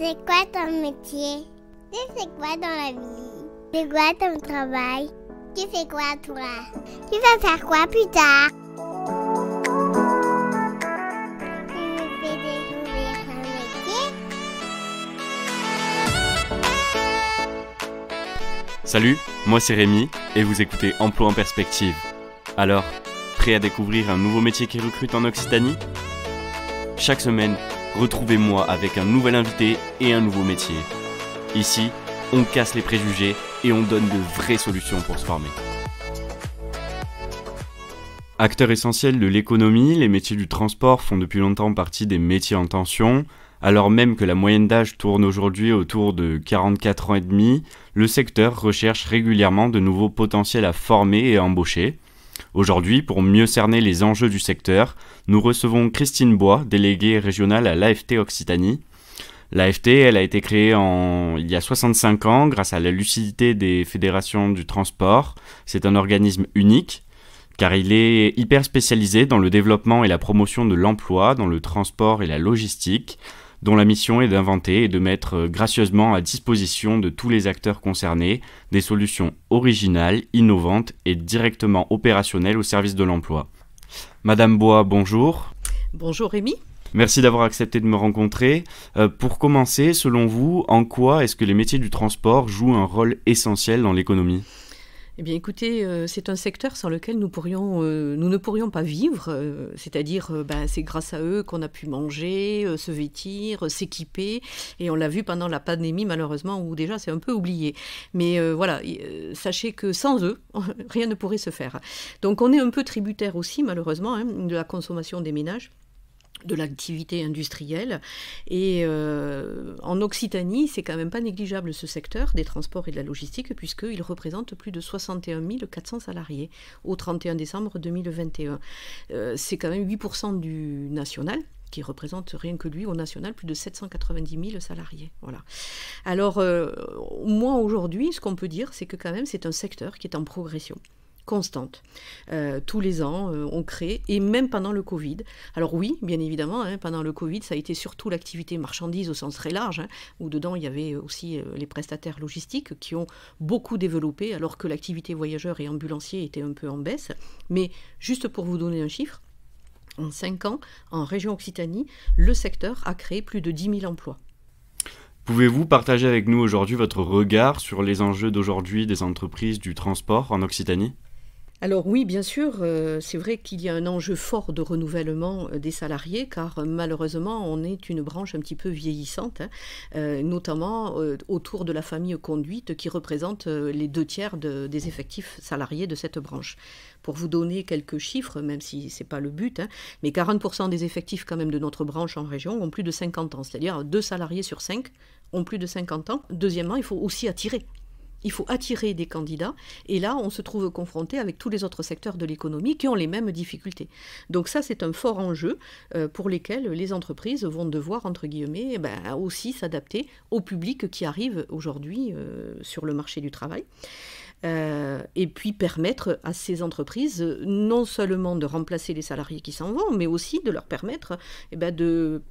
C'est quoi ton métier? Tu fais quoi dans la vie? C'est quoi ton travail? Tu fais quoi toi? Tu vas faire quoi plus tard? Tu me fais découvrir un métier? Salut, moi c'est Rémi et vous écoutez Emploi en perspective. Alors, prêt à découvrir un nouveau métier qui recrute en Occitanie? Chaque semaine, retrouvez-moi avec un nouvel invité et un nouveau métier. Ici, on casse les préjugés et on donne de vraies solutions pour se former. Acteurs essentiels de l'économie, les métiers du transport font depuis longtemps partie des métiers en tension. Alors même que la moyenne d'âge tourne aujourd'hui autour de 44 ans et demi, le secteur recherche régulièrement de nouveaux potentiels à former et à embaucher. Aujourd'hui, pour mieux cerner les enjeux du secteur, nous recevons Christine Bois, déléguée régionale à l'AFT Occitanie. L'AFT, elle a été créée il y a 65 ans grâce à la lucidité des fédérations du transport. C'est un organisme unique car il est hyper spécialisé dans le développement et la promotion de l'emploi dans le transport et la logistique, dont la mission est d'inventer et de mettre gracieusement à disposition de tous les acteurs concernés des solutions originales, innovantes et directement opérationnelles au service de l'emploi. Madame Bois, bonjour. Bonjour Rémi. Merci d'avoir accepté de me rencontrer. Pour commencer, selon vous, en quoi est-ce que les métiers du transport jouent un rôle essentiel dans l'économie ? Eh bien écoutez, c'est un secteur sans lequel nous ne pourrions pas vivre, c'est-à-dire c'est grâce à eux qu'on a pu manger, se vêtir, s'équiper, et on l'a vu pendant la pandémie malheureusement où déjà c'est un peu oublié. Mais sachez que sans eux, rien ne pourrait se faire. Donc on est un peu tributaire aussi malheureusement de la consommation des ménages, de l'activité industrielle. Et en Occitanie, c'est quand même pas négligeable ce secteur des transports et de la logistique, puisqu'il représente plus de 61 400 salariés au 31 décembre 2021. C'est quand même 8% du national, qui représente rien que lui au national plus de 790 000 salariés. Voilà. Alors, moi aujourd'hui, ce qu'on peut dire, c'est que quand même c'est un secteur qui est en progression constante. Tous les ans, on crée, et même pendant le Covid. Alors oui, bien évidemment, pendant le Covid, ça a été surtout l'activité marchandise au sens très large, où dedans il y avait aussi les prestataires logistiques qui ont beaucoup développé, alors que l'activité voyageur et ambulancier était un peu en baisse. Mais juste pour vous donner un chiffre, en 5 ans, en région Occitanie, le secteur a créé plus de 10 000 emplois. Pouvez-vous partager avec nous aujourd'hui votre regard sur les enjeux d'aujourd'hui des entreprises du transport en Occitanie ? Alors oui, bien sûr, c'est vrai qu'il y a un enjeu fort de renouvellement des salariés, car malheureusement, on est une branche un petit peu vieillissante, notamment autour de la famille conduite, qui représente les 2/3 des effectifs salariés de cette branche. Pour vous donner quelques chiffres, même si ce n'est pas le but, mais 40% des effectifs quand même de notre branche en région ont plus de 50 ans, c'est-à-dire 2 salariés sur 5 ont plus de 50 ans. Deuxièmement, il faut aussi attirer. Il faut attirer des candidats, et là, on se trouve confronté avec tous les autres secteurs de l'économie qui ont les mêmes difficultés. Donc ça, c'est un fort enjeu pour lesquels les entreprises vont devoir, entre guillemets, aussi s'adapter au public qui arrive aujourd'hui sur le marché du travail. Et puis permettre à ces entreprises non seulement de remplacer les salariés qui s'en vont, mais aussi de leur permettre de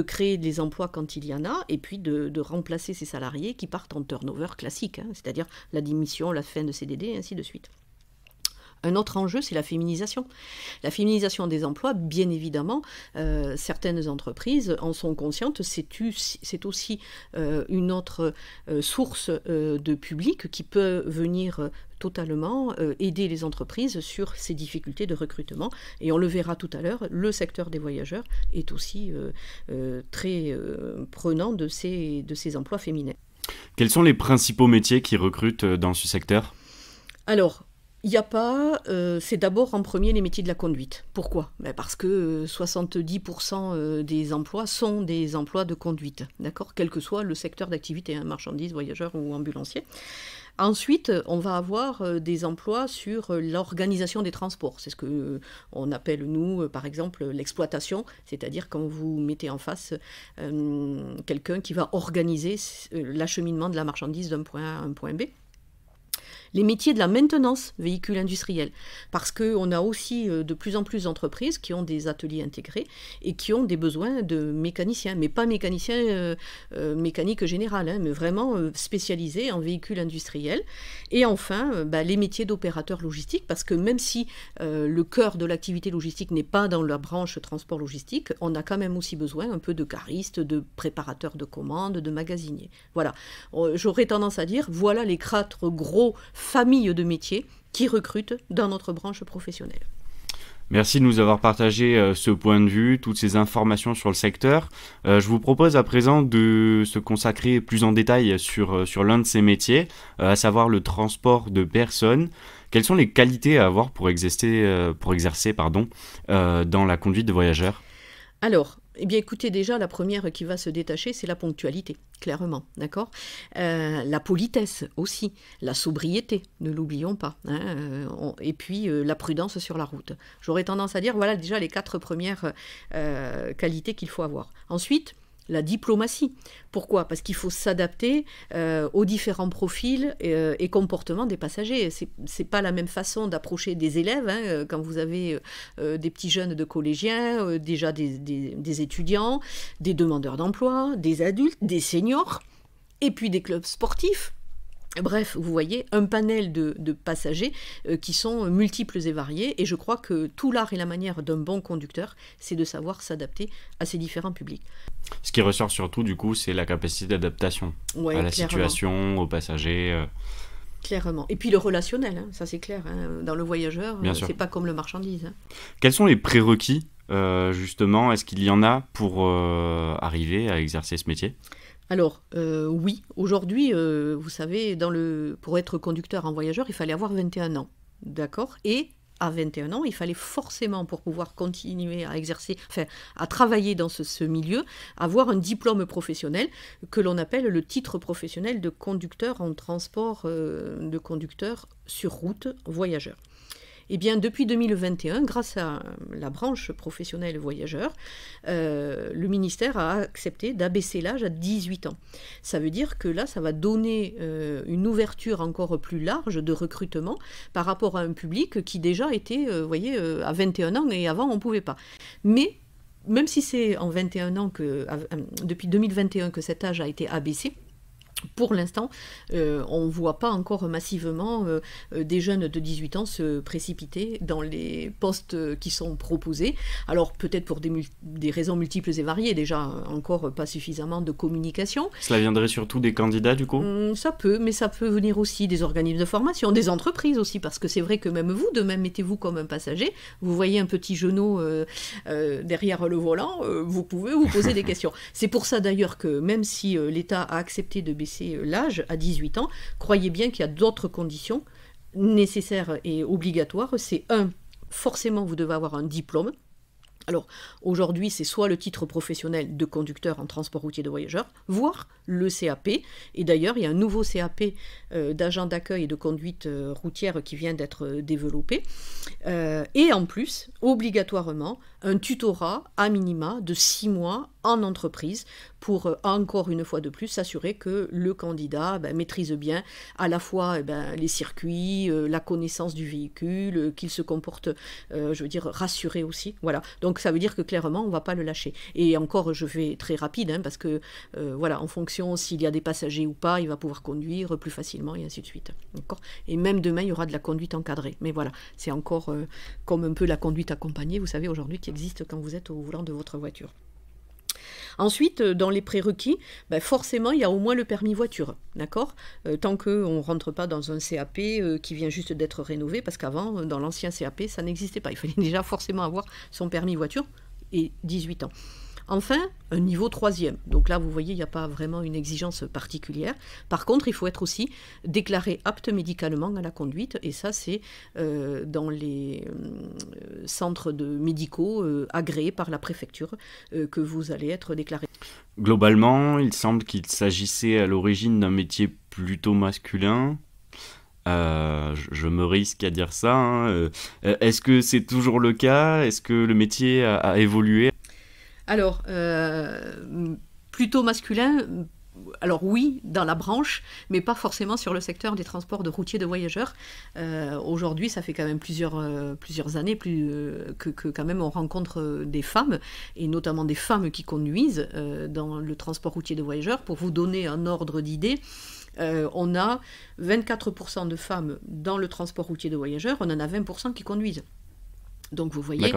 créer des emplois quand il y en a, et puis de remplacer ces salariés qui partent en turnover classique, c'est-à-dire la démission, la fin de CDD, et ainsi de suite. Un autre enjeu, c'est la féminisation. La féminisation des emplois, bien évidemment, certaines entreprises en sont conscientes. C'est aussi une autre source de public qui peut venir totalement aider les entreprises sur ces difficultés de recrutement. Et on le verra tout à l'heure, le secteur des voyageurs est aussi très prenant de ces emplois féminins. Quels sont les principaux métiers qui recrutent dans ce secteur ? Alors, il n'y a pas, c'est d'abord en premier les métiers de la conduite. Pourquoi ? Parce que 70% des emplois sont des emplois de conduite, d'accord ? Quel que soit le secteur d'activité, marchandises, voyageurs ou ambulanciers. Ensuite, on va avoir des emplois sur l'organisation des transports. C'est ce qu'on appelle, nous, par exemple, l'exploitation, c'est-à-dire quand vous mettez en face quelqu'un qui va organiser l'acheminement de la marchandise d'un point A à un point B. les métiers de la maintenance véhicule industriel, parce qu'on a aussi de plus en plus d'entreprises qui ont des ateliers intégrés et qui ont des besoins de mécaniciens, mais pas mécaniciens mécanique générale, hein, mais vraiment spécialisés en véhicules industriels. Et enfin, les métiers d'opérateurs logistiques, parce que même si le cœur de l'activité logistique n'est pas dans la branche transport logistique, on a quand même aussi besoin un peu de caristes, de préparateurs de commandes, de magasiniers. Voilà. J'aurais tendance à dire, voilà les 4 gros familles de métiers qui recrutent dans notre branche professionnelle. Merci de nous avoir partagé ce point de vue, toutes ces informations sur le secteur. Je vous propose à présent de se consacrer plus en détail sur l'un de ces métiers, à savoir le transport de personnes. Quelles sont les qualités à avoir pour exercer dans la conduite de voyageurs ? Alors, eh bien écoutez, déjà la première qui va se détacher, c'est la ponctualité, clairement, d'accord ? La politesse aussi, la sobriété, ne l'oublions pas, hein, et puis la prudence sur la route. J'aurais tendance à dire, voilà déjà les 4 premières qualités qu'il faut avoir. Ensuite, la diplomatie. Pourquoi ? Parce qu'il faut s'adapter aux différents profils et comportements des passagers. C'est pas la même façon d'approcher des élèves, hein, quand vous avez des petits jeunes de collégiens, déjà des étudiants, des demandeurs d'emploi, des adultes, des seniors, et puis des clubs sportifs. Bref, vous voyez, un panel de passagers qui sont multiples et variés, et je crois que tout l'art et la manière d'un bon conducteur, c'est de savoir s'adapter à ces différents publics. Ce qui ressort surtout, du coup, c'est la capacité d'adaptation à la situation, aux passagers. Clairement. Et puis le relationnel, hein, ça c'est clair. Hein. Dans le voyageur, c'est pas comme le marchandise. Hein. Quels sont les prérequis, justement ? Est-ce qu'il y en a pour arriver à exercer ce métier ? Alors, oui, aujourd'hui, vous savez, pour être conducteur en voyageur, il fallait avoir 21 ans, d'accord ? Et à 21 ans, il fallait forcément, pour pouvoir continuer à exercer, à travailler dans ce milieu, avoir un diplôme professionnel que l'on appelle le titre professionnel de conducteur en transport de conducteur sur route voyageur. Eh bien, depuis 2021, grâce à la branche professionnelle voyageur, le ministère a accepté d'abaisser l'âge à 18 ans. Ça veut dire que là, ça va donner une ouverture encore plus large de recrutement par rapport à un public qui déjà était, à 21 ans et avant, on ne pouvait pas. Mais, même si c'est en 21 ans depuis 2021 que cet âge a été abaissé, pour l'instant, on ne voit pas encore massivement des jeunes de 18 ans se précipiter dans les postes qui sont proposés. Alors peut-être pour des raisons multiples et variées, déjà encore pas suffisamment de communication. Cela viendrait surtout des candidats du coup ? Ça peut, mais ça peut venir aussi des organismes de formation, des entreprises aussi, parce que c'est vrai que même vous, demain mettez-vous comme un passager, vous voyez un petit genou derrière le volant, vous pouvez vous poser des questions. C'est pour ça d'ailleurs que même si l'État a accepté de baisser l'âge à 18 ans, croyez bien qu'il y a d'autres conditions nécessaires et obligatoires. C'est forcément vous devez avoir un diplôme. Alors, aujourd'hui, c'est soit le titre professionnel de conducteur en transport routier de voyageurs, voire le CAP. Et d'ailleurs, il y a un nouveau CAP d'agent d'accueil et de conduite routière qui vient d'être développé. Et en plus, obligatoirement, un tutorat à minima de 6 mois en entreprise pour, encore une fois de plus, s'assurer que le candidat maîtrise bien à la fois les circuits, la connaissance du véhicule, qu'il se comporte, rassuré aussi. Voilà. Donc ça veut dire que clairement, on ne va pas le lâcher. Et encore, je vais très rapide, parce que en fonction s'il y a des passagers ou pas, il va pouvoir conduire plus facilement et ainsi de suite. D'accord ? Et même demain, il y aura de la conduite encadrée. Mais voilà, c'est encore comme un peu la conduite accompagnée, vous savez, aujourd'hui, qui existe quand vous êtes au volant de votre voiture. Ensuite, dans les prérequis, forcément, il y a au moins le permis voiture, d'accord ? Tant qu'on ne rentre pas dans un CAP qui vient juste d'être rénové, parce qu'avant, dans l'ancien CAP, ça n'existait pas. Il fallait déjà forcément avoir son permis voiture et 18 ans. Enfin, un niveau 3e. Donc là, vous voyez, il n'y a pas vraiment une exigence particulière. Par contre, il faut être aussi déclaré apte médicalement à la conduite. Et ça, c'est dans les centres médicaux agréés par la préfecture que vous allez être déclaré. Globalement, il semble qu'il s'agissait à l'origine d'un métier plutôt masculin. Je me risque à dire ça. Est-ce que c'est toujours le cas ? Est-ce que le métier a évolué ? Alors, plutôt masculin, alors oui, dans la branche, mais pas forcément sur le secteur des transports de routiers de voyageurs. Aujourd'hui, ça fait quand même plusieurs années que quand même on rencontre des femmes, et notamment des femmes qui conduisent dans le transport routier de voyageurs. Pour vous donner un ordre d'idée, on a 24% de femmes dans le transport routier de voyageurs, on en a 20% qui conduisent. Donc vous voyez,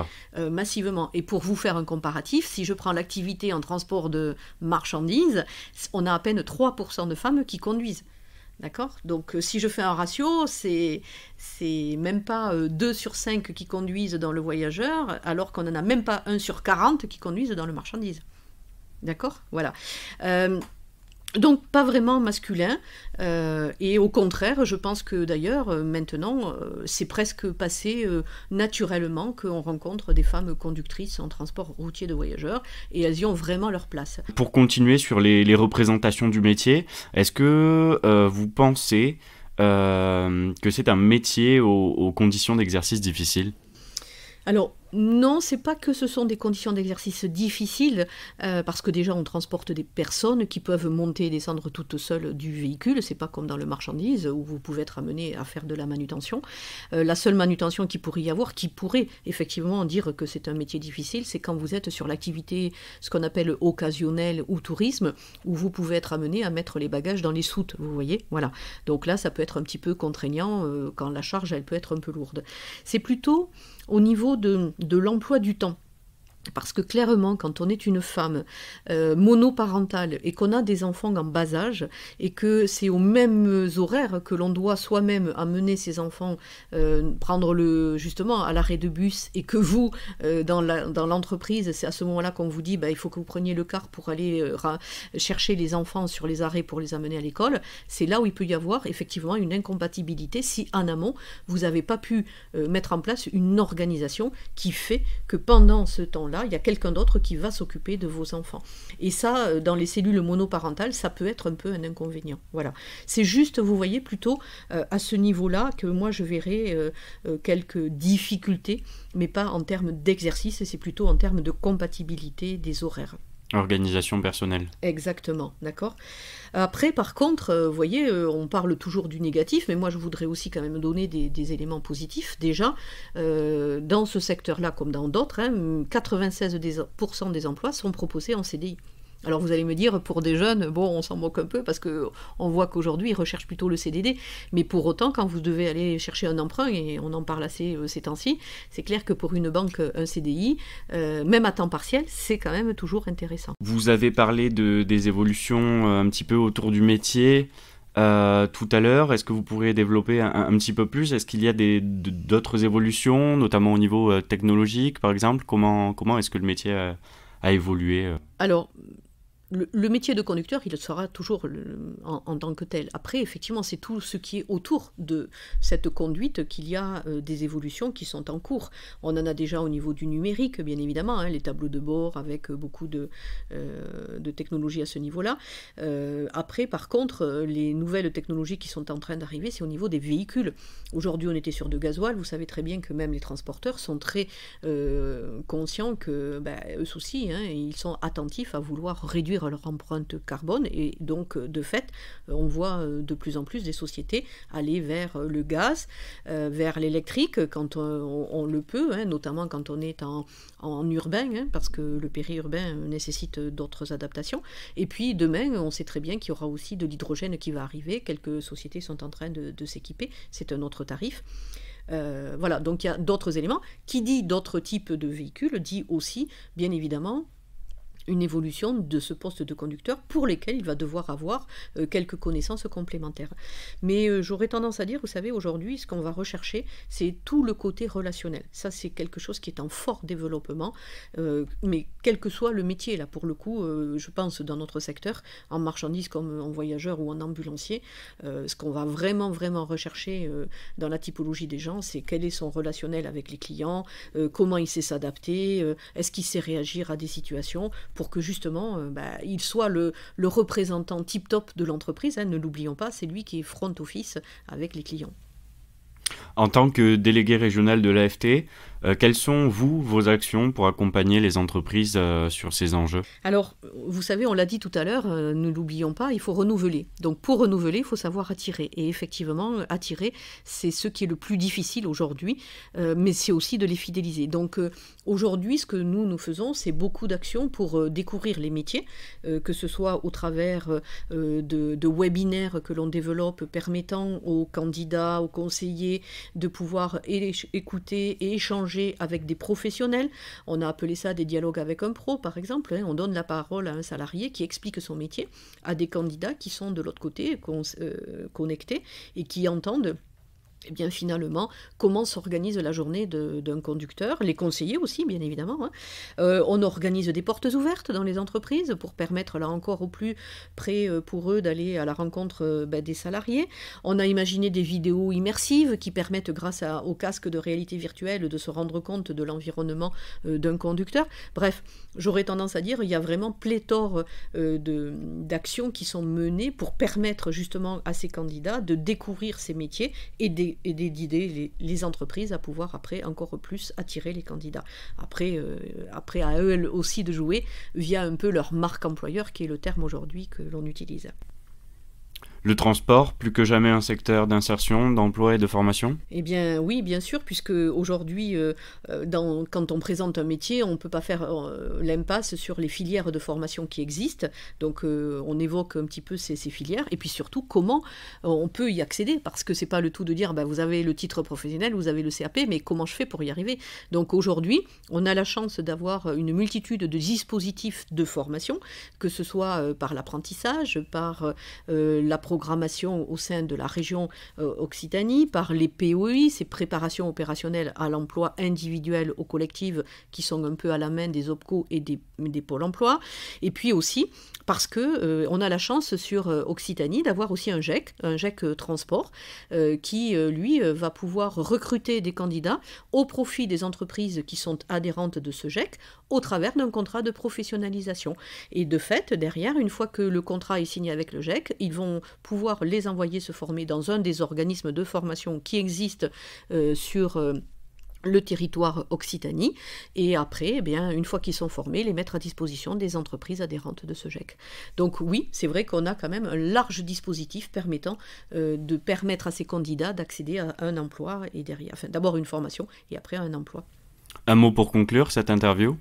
massivement. Et pour vous faire un comparatif, si je prends l'activité en transport de marchandises, on a à peine 3% de femmes qui conduisent. D'accord ? Donc si je fais un ratio, c'est même pas 2 sur 5 qui conduisent dans le voyageur, alors qu'on n'en a même pas 1 sur 40 qui conduisent dans le marchandise. D'accord ? Voilà. Donc pas vraiment masculin, et au contraire, je pense que d'ailleurs maintenant c'est presque passé naturellement qu'on rencontre des femmes conductrices en transport routier de voyageurs, et elles y ont vraiment leur place. Pour continuer sur les représentations du métier, est-ce que vous pensez que c'est un métier aux conditions d'exercice difficiles ? Alors, non, c'est pas que ce sont des conditions d'exercice difficiles, parce que déjà on transporte des personnes qui peuvent monter et descendre toutes seules du véhicule, c'est pas comme dans le marchandise où vous pouvez être amené à faire de la manutention. La seule manutention qu'il pourrait y avoir, qui pourrait effectivement dire que c'est un métier difficile, c'est quand vous êtes sur l'activité, ce qu'on appelle occasionnelle ou tourisme, où vous pouvez être amené à mettre les bagages dans les soutes, vous voyez, voilà. Donc là, ça peut être un petit peu contraignant quand la charge, elle peut être un peu lourde. C'est plutôt au niveau de l'emploi du temps. Parce que clairement, quand on est une femme monoparentale et qu'on a des enfants en bas âge, et que c'est aux mêmes horaires que l'on doit soi-même amener ses enfants, prendre justement à l'arrêt de bus, et que vous, dans l'entreprise, c'est à ce moment-là qu'on vous dit il faut que vous preniez le car pour aller chercher les enfants sur les arrêts pour les amener à l'école, c'est là où il peut y avoir effectivement une incompatibilité si en amont, vous n'avez pas pu mettre en place une organisation qui fait que pendant ce temps-là, il y a quelqu'un d'autre qui va s'occuper de vos enfants. Et ça, dans les cellules monoparentales, ça peut être un peu un inconvénient. Voilà. C'est juste, vous voyez, plutôt à ce niveau-là que moi je verrais quelques difficultés, mais pas en termes d'exercice, c'est plutôt en termes de compatibilité des horaires. Organisation personnelle. Exactement, d'accord. Après, par contre, vous voyez, on parle toujours du négatif, mais moi je voudrais aussi quand même donner des éléments positifs. Déjà, dans ce secteur-là, comme dans d'autres, 96% des emplois sont proposés en CDI. Alors vous allez me dire, pour des jeunes, bon, on s'en moque un peu parce qu'on voit qu'aujourd'hui, ils recherchent plutôt le CDD. Mais pour autant, quand vous devez aller chercher un emprunt, et on en parle assez ces temps-ci, c'est clair que pour une banque, un CDI, même à temps partiel, c'est quand même toujours intéressant. Vous avez parlé des évolutions un petit peu autour du métier tout à l'heure. Est-ce que vous pourriez développer un petit peu plus ? Est-ce qu'il y a d'autres évolutions, notamment au niveau technologique, par exemple ? Comment est-ce que le métier a évolué ? Alors, le métier de conducteur, il sera toujours en tant que tel. Après, effectivement, c'est tout ce qui est autour de cette conduite qu'il y a des évolutions qui sont en cours. On en a déjà au niveau du numérique, bien évidemment, les tableaux de bord avec beaucoup de technologies à ce niveau-là. Après, par contre, les nouvelles technologies qui sont en train d'arriver, c'est au niveau des véhicules. Aujourd'hui, on était sur de gasoil. Vous savez très bien que même les transporteurs sont très conscients que, eux aussi, ils sont attentifs à vouloir réduire leur empreinte carbone, et donc de fait on voit de plus en plus des sociétés aller vers le gaz, vers l'électrique quand on le peut, notamment quand on est en urbain, parce que le périurbain nécessite d'autres adaptations. Et puis demain, on sait très bien qu'il y aura aussi de l'hydrogène qui va arriver. Quelques sociétés sont en train de s'équiper, c'est un autre tarif. Voilà, donc il y a d'autres éléments. Qui dit d'autres types de véhicules dit aussi, bien évidemment, une évolution de ce poste de conducteur pour lesquels il va devoir avoir quelques connaissances complémentaires. Mais j'aurais tendance à dire, vous savez, aujourd'hui, ce qu'on va rechercher, c'est tout le côté relationnel. Ça, c'est quelque chose qui est en fort développement, mais quel que soit le métier, là, pour le coup, je pense, dans notre secteur, en marchandise comme en voyageur ou en ambulancier, ce qu'on va vraiment, vraiment rechercher dans la typologie des gens, c'est quel est son relationnel avec les clients, comment il sait s'adapter, est-ce qu'il sait réagir à des situations, pour que justement, il soit le représentant tip-top de l'entreprise. Ne l'oublions pas, c'est lui qui est front office avec les clients. En tant que délégué régional de l'AFT, Quelles sont, vos actions pour accompagner les entreprises sur ces enjeux? Alors, vous savez, on l'a dit tout à l'heure, ne l'oublions pas, il faut renouveler. Donc, pour renouveler, il faut savoir attirer. Et effectivement, attirer, c'est ce qui est le plus difficile aujourd'hui, mais c'est aussi de les fidéliser. Donc, aujourd'hui, ce que nous faisons, c'est beaucoup d'actions pour découvrir les métiers, que ce soit au travers de webinaires que l'on développe permettant aux candidats, aux conseillers de pouvoir écouter et échanger avec des professionnels. On a appelé ça des dialogues avec un pro, par exemple. On donne la parole à un salarié qui explique son métier à des candidats qui sont de l'autre côté, connectés, et qui entendent finalement, comment s'organise la journée d'un conducteur, les conseillers aussi, bien évidemment. On organise des portes ouvertes dans les entreprises pour permettre, là encore, au plus près pour eux d'aller à la rencontre des salariés. On a imaginé des vidéos immersives qui permettent, grâce au casque de réalité virtuelle, de se rendre compte de l'environnement d'un conducteur. Bref, j'aurais tendance à dire qu'il y a vraiment pléthore d'actions qui sont menées pour permettre justement à ces candidats de découvrir ces métiers et d'aider les entreprises à pouvoir après encore plus attirer les candidats. Après à eux aussi de jouer via un peu leur marque employeur, qui est le terme aujourd'hui que l'on utilise. Le transport, plus que jamais un secteur d'insertion, d'emploi et de formation? Eh bien oui, bien sûr, puisque aujourd'hui, quand on présente un métier, on ne peut pas faire l'impasse sur les filières de formation qui existent. Donc on évoque un petit peu ces filières, et puis surtout comment on peut y accéder, parce que c'est pas le tout de dire vous avez le titre professionnel, vous avez le CAP, mais comment je fais pour y arriver? Donc aujourd'hui, on a la chance d'avoir une multitude de dispositifs de formation, que ce soit par l'apprentissage, par la programmation au sein de la région Occitanie, par les POI, ces préparations opérationnelles à l'emploi individuel ou collectif, qui sont un peu à la main des OPCO et des pôles emploi. Et puis aussi parce que on a la chance sur Occitanie d'avoir aussi un GEC transport, qui lui va pouvoir recruter des candidats au profit des entreprises qui sont adhérentes de ce GEC au travers d'un contrat de professionnalisation. Et de fait, derrière, une fois que le contrat est signé avec le GEC, ils vont pouvoir les envoyer se former dans un des organismes de formation qui existent sur le territoire Occitanie, et après, une fois qu'ils sont formés, les mettre à disposition des entreprises adhérentes de ce GEC. Donc oui, c'est vrai qu'on a quand même un large dispositif permettant de permettre à ces candidats d'accéder à un emploi, et derrière, d'abord une formation et après un emploi. Un mot pour conclure cette interview?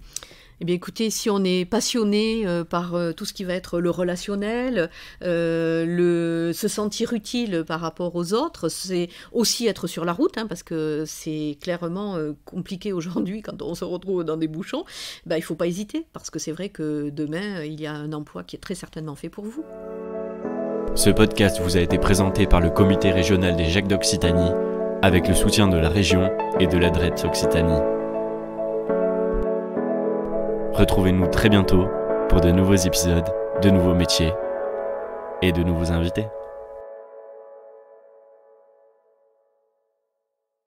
Eh bien écoutez, si on est passionné par tout ce qui va être le relationnel, se sentir utile par rapport aux autres, c'est aussi être sur la route, parce que c'est clairement compliqué aujourd'hui quand on se retrouve dans des bouchons. Il ne faut pas hésiter, parce que c'est vrai que demain, il y a un emploi qui est très certainement fait pour vous. Ce podcast vous a été présenté par le Comité régional des GEC d'Occitanie, avec le soutien de la région et de la DREETS Occitanie. Retrouvez-nous très bientôt pour de nouveaux épisodes, de nouveaux métiers et de nouveaux invités.